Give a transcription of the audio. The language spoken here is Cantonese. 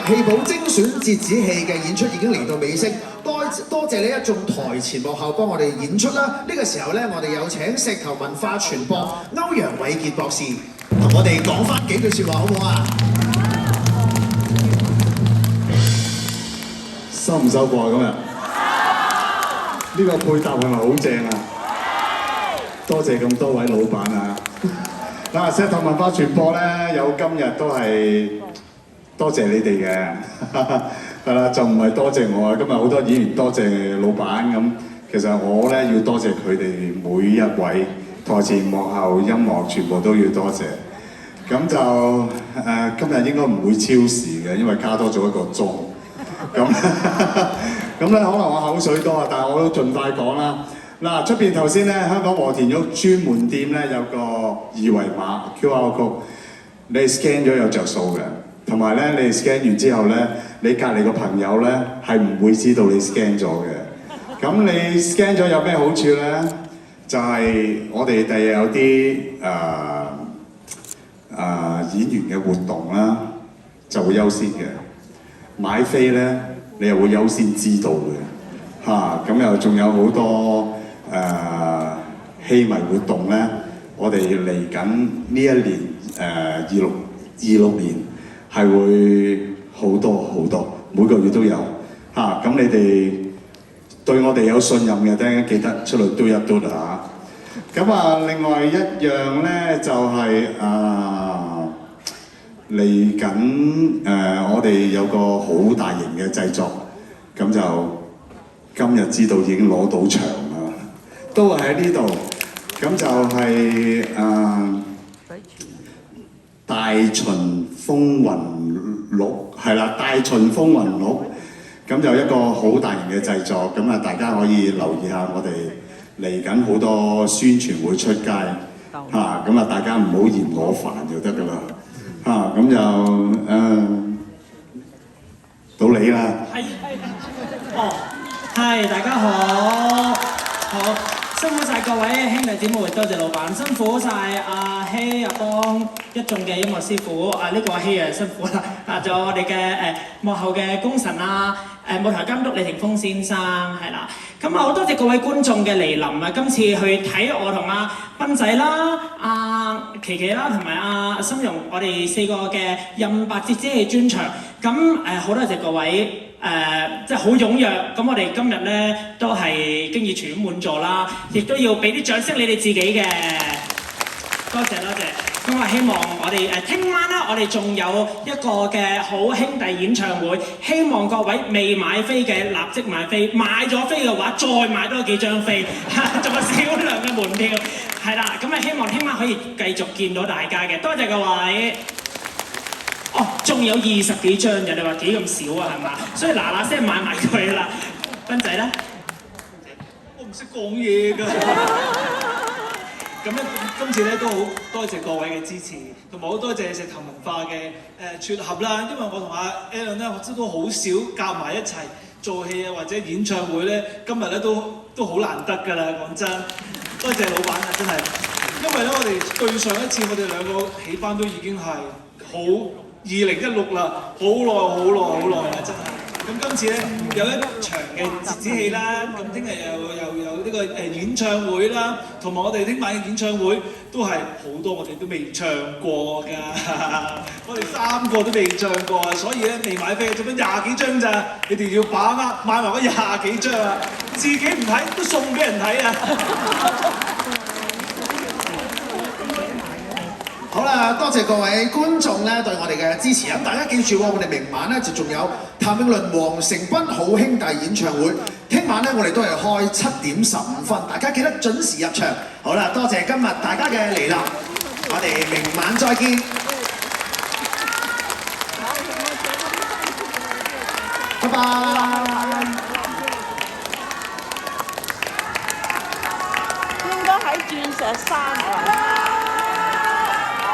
戲寶精選折子戲嘅演出已經嚟到尾聲，多謝呢一眾台前幕後幫我哋演出啦。呢個時候呢，我哋有請石頭文化傳播歐陽偉傑博士同我哋講翻幾句説話，好唔好啊？收唔收貨啊？今日呢個配搭係咪好正啊？多謝咁多位老闆啊！嗱，石頭文化傳播咧有今日都係多謝你哋嘅，係啦，就唔係多謝我啊！今日好多演員多謝老闆咁，其實我咧要多謝佢哋每一位台前幕後音樂全部都要多謝。咁就今日應該唔會超時嘅，因為加多咗1個鐘。咁咧可能我口水多啊，但係我都盡快講啦。嗱，出邊頭先咧，香港和田玉專門店咧有個二維碼 QR code， 你 scan 咗有着數嘅。同埋咧，你 scan 完之後咧，你隔離個朋友咧係唔會知道你 scan 咗嘅。咁你 scan 咗有咩好處咧？就係我哋第日有啲演員嘅活動啦，就會優先嘅。買飛咧，你又會優先知道嘅。咁又仲有好多戲迷活動咧，我哋嚟緊呢一年26年係會好多，每個月都有咁你哋對我哋有信任嘅，等記得出嚟嘟啦嚇。咁另外一樣咧就係嚟緊我哋有個好大型嘅製作，咁就今日知道已經攞到場啦，都係喺呢度。咁就係大秦風雲錄，係啦，大秦風雲錄，咁就一個好大型嘅製作，咁大家可以留意下我哋嚟緊好多宣傳會出街，大家唔好嫌我煩就得㗎啦。咁就到你啦。係，大家好，辛苦晒各位兄弟姊妹，多謝老闆，辛苦晒阿希、阿邦一眾嘅音樂師傅，呢個阿希辛苦啦，仲有我哋嘅幕後嘅功臣啦，舞台監督李霆鋒先生係啦，咁好多謝各位觀眾嘅嚟臨啊！今次去睇我同阿斌仔啦、阿琪琪啦，同埋阿心蓉，我哋4個嘅任白折子戲專場，咁好多謝各位。即係好踴躍，咁我哋今日咧都係經已全滿座啦，亦都要俾啲掌聲你哋自己嘅，多謝。咁希望我哋聽晚啦，我哋仲有一個嘅好兄弟演唱會，希望各位未買飛嘅立即買飛，買咗飛嘅話再買多幾張飛，仲有少量嘅門票，係啦，咁希望聽晚可以繼續見到大家嘅，多謝各位。仲有20幾張嘅，你話幾咁少啊？係嘛？所以嗱聲買埋佢啦，斌仔咧，我唔識講嘢㗎。咁咧，今次咧都好多謝各位嘅支持，同埋好多謝石頭文化嘅撮合啦。因為我同阿 Alan 咧，都好少夾埋一齊做戲啊，或者演唱會咧，今日咧都好難得㗎啦。講真，多謝老闆啊，真係。因為咧，我哋對上一次我哋2個起班都已經係好。2016啦，好耐啦，真係。咁今次咧有一場嘅折子戲啦，咁聽日又有呢個演唱會啦，同埋我哋聽晚嘅演唱會都係好多我哋都未唱過㗎，我哋3個都未唱過啊，所以咧未買飛，做緊20幾張咋，你哋要把握買埋嗰20幾張啊，自己唔睇都送俾人睇啊！好啦，多謝各位觀眾咧對我哋嘅支持。咁大家記住喎，我哋明晚咧就仲有譚詠麟、黃成斌好兄弟演唱會。聽晚咧我哋都係開7點15分，大家記得準時入場。好啦，多謝今日大家嘅嚟臨，我哋明晚再見。拜拜。應該喺鑽石山啊！